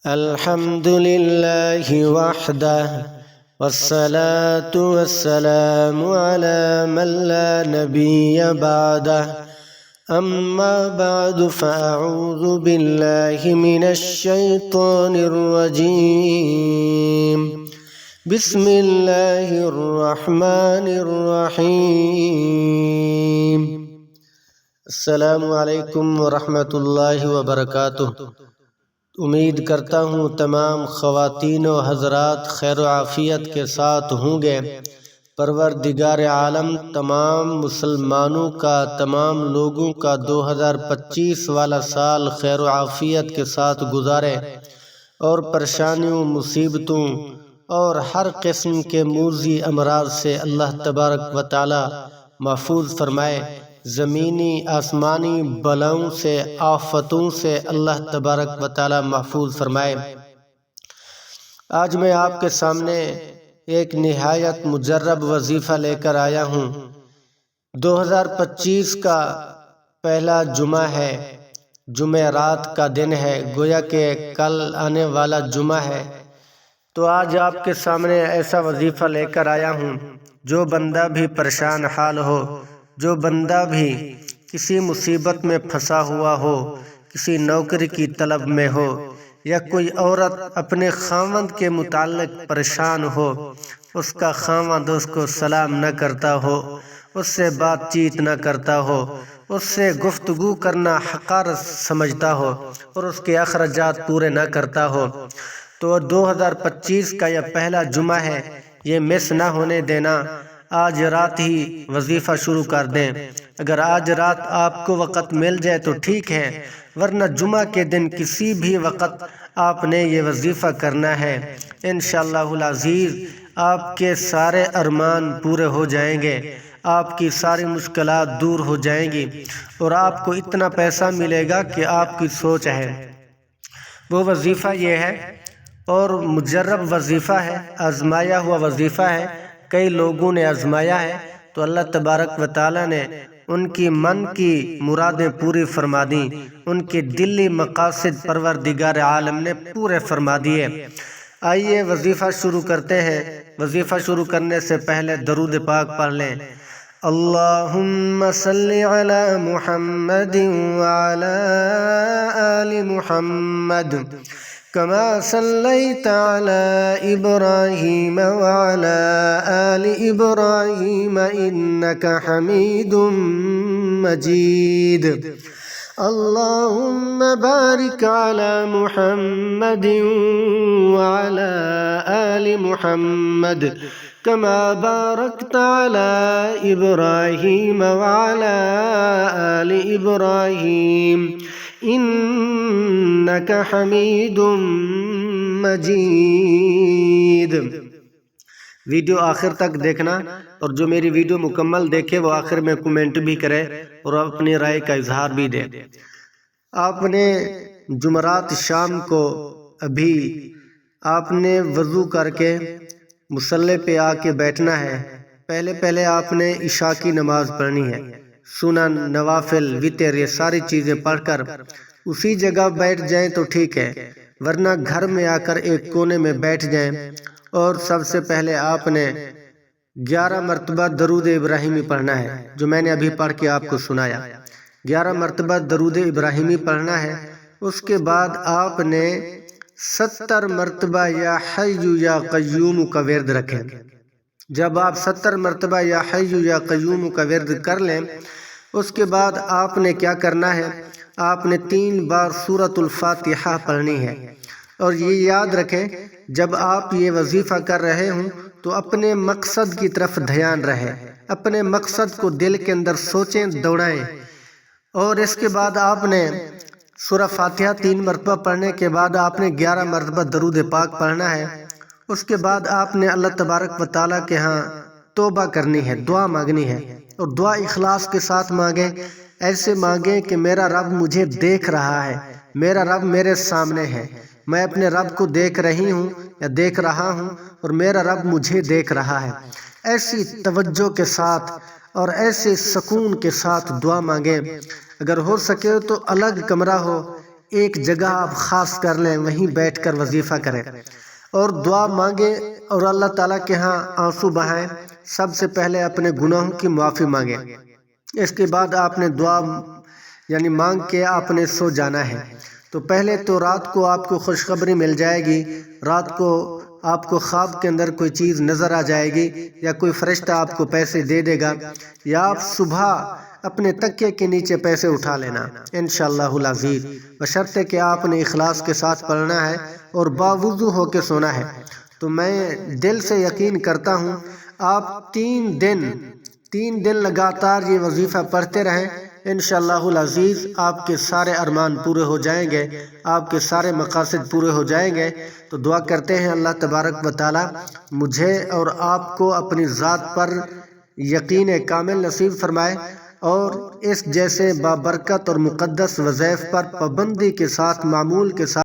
الحمد لله وحده والصلاة والسلام على من لا نبي بعده أما بعد فأعوذ بالله من الشيطان الرجيم بسم الله الرحمن الرحيم السلام علیکم ورحمۃ اللہ وبرکاتہ۔ امید کرتا ہوں تمام خواتین و حضرات خیر و عافیت کے ساتھ ہوں گے۔ پروردگار عالم تمام مسلمانوں کا، تمام لوگوں کا 2025 والا سال خیر و عافیت کے ساتھ گزارے اور پریشانیوں، مصیبتوں اور ہر قسم کے موذی امراض سے اللہ تبارک و تعالی محفوظ فرمائے۔ زمینی آسمانی بلاؤں سے، آفتوں سے اللہ تبارک و تعالی محفوظ فرمائے۔ آج میں آپ کے سامنے ایک نہایت مجرب وظیفہ لے کر آیا ہوں۔ 2025 کا پہلا جمعہ ہے، جمعرات کا دن ہے، گویا کہ کل آنے والا جمعہ ہے۔ تو آج آپ کے سامنے ایسا وظیفہ لے کر آیا ہوں، جو بندہ بھی پریشان حال ہو، جو بندہ بھی کسی مصیبت میں پھنسا ہوا ہو، کسی نوکری کی طلب میں ہو، یا کوئی عورت اپنے خاوند کے متعلق پریشان ہو، اس کا خاوند اس کو سلام نہ کرتا ہو، اس سے بات چیت نہ کرتا ہو، اس سے گفتگو کرنا حقارت سمجھتا ہو اور اس کے اخراجات پورے نہ کرتا ہو، تو 2025 کا یہ پہلا جمعہ ہے، یہ مس نہ ہونے دینا۔ آج رات ہی وظیفہ شروع کر دیں۔ اگر آج رات آپ کو وقت مل جائے تو ٹھیک ہے، ورنہ جمعہ کے دن کسی بھی وقت آپ نے یہ وظیفہ کرنا ہے۔ انشاءاللہ العزیز آپ کے سارے ارمان پورے ہو جائیں گے، آپ کی ساری مشکلات دور ہو جائیں گی، اور آپ کو اتنا پیسہ ملے گا کہ آپ کی سوچ ہے۔ وہ وظیفہ یہ ہے، اور مجرب وظیفہ ہے، آزمایا ہوا وظیفہ ہے۔ کئی لوگوں نے آزمایا ہے تو اللہ تبارک و تعالی نے ان کی من کی مرادیں پوری فرما دیں، ان کے دلی مقاصد پروردگار عالم نے پورے فرما دیے۔ آئیے وظیفہ شروع کرتے ہیں۔ وظیفہ شروع کرنے سے پہلے درود پاک پڑھ لیں۔ اللہم صلی علی محمد وعلی آل محمد كما صليت على إبراهيم وعلى آل إبراهيم إنك حميد مجيد اللهم بارك على محمد وعلى آل محمد كما باركت على إبراهيم وعلى آل إبراهيم انک حمید مجید۔ ویڈیو آخر تک دیکھنا، اور جو میری ویڈیو مکمل دیکھے وہ آخر میں کومنٹ بھی کرے اور اپنی رائے کا اظہار بھی دے۔ آپ نے جمعرات شام کو ابھی آپ نے وضو کر کے مصلی پہ آ کے بیٹھنا ہے۔ پہلے آپ نے عشاء کی نماز پڑھنی ہے، سنن، نوافل، وتر، یہ ساری چیزیں پڑھ کر اسی جگہ بیٹھ جائیں تو ٹھیک ہے، ورنہ گھر میں آ کر ایک کونے میں بیٹھ جائیں، اور سب سے پہلے آپ نے 11 مرتبہ درود ابراہیمی پڑھنا ہے، جو میں نے ابھی پڑھ کے آپ کو سنایا۔ 11 مرتبہ درود ابراہیمی پڑھنا ہے۔ اس کے بعد آپ نے 70 مرتبہ یا حی یا قیوم کا ورد رکھیں۔ جب آپ 70 مرتبہ یا حی یا قیوم کا ورد کر لیں، اس کے بعد آپ نے کیا کرنا ہے، آپ نے 3 بار سورۃ الفاتحہ پڑھنی ہے۔ اور یہ یاد رکھیں، جب آپ یہ وظیفہ کر رہے ہوں تو اپنے مقصد کی طرف دھیان رہے، اپنے مقصد کو دل کے اندر سوچیں، دوڑائیں۔ اور اس کے بعد آپ نے سورہ فاتحہ 3 مرتبہ پڑھنے کے بعد آپ نے 11 مرتبہ درود پاک پڑھنا ہے۔ اس کے بعد آپ نے اللہ تبارک و تعالیٰ کے ہاں توبہ کرنی ہے، دعا مانگنی ہے، اور دعا اخلاص کے ساتھ مانگیں۔ ایسے مانگیں کہ میرا رب مجھے دیکھ رہا ہے، میرا رب میرے سامنے ہے، میں اپنے رب کو دیکھ رہی ہوں یا دیکھ رہا ہوں، اور میرا رب مجھے دیکھ رہا ہے۔ ایسی توجہ کے ساتھ اور ایسے سکون کے ساتھ دعا مانگیں۔ اگر ہو سکے تو الگ کمرہ ہو، ایک جگہ آپ خاص کر لیں، وہیں بیٹھ کر وظیفہ کریں اور دعا مانگیں اور اللہ تعالیٰ کے ہاں آنسو بہائیں۔ سب سے پہلے اپنے گناہوں کی معافی مانگیں، اس کے بعد آپ نے دعا مانگ کے آپ نے سو جانا ہے۔ تو پہلے تو رات کو آپ کو خوشخبری مل جائے گی، رات کو آپ کو خواب کے اندر کوئی چیز نظر آ جائے گی، یا کوئی فرشتہ آپ کو پیسے دے دے گا، یا آپ صبح اپنے تکیے کے نیچے پیسے اٹھا لینا انشاءاللہ العزیز، بشرطے کہ آپ نے اخلاص کے ساتھ پڑھنا ہے اور باوضو ہو کے سونا ہے۔ تو میں دل سے یقین کرتا ہوں آپ 3 دن لگاتار یہ وظیفہ پڑھتے رہیں، انشاءاللہ العزیز آپ کے سارے ارمان پورے ہو جائیں گے، آپ کے سارے مقاصد پورے ہو جائیں گے۔ تو دعا کرتے ہیں اللہ تبارک و تعالی مجھے اور آپ کو اپنی ذات پر یقین کامل نصیب فرمائے اور اس جیسے بابرکت اور مقدس وظائف پر پابندی کے ساتھ، معمول کے ساتھ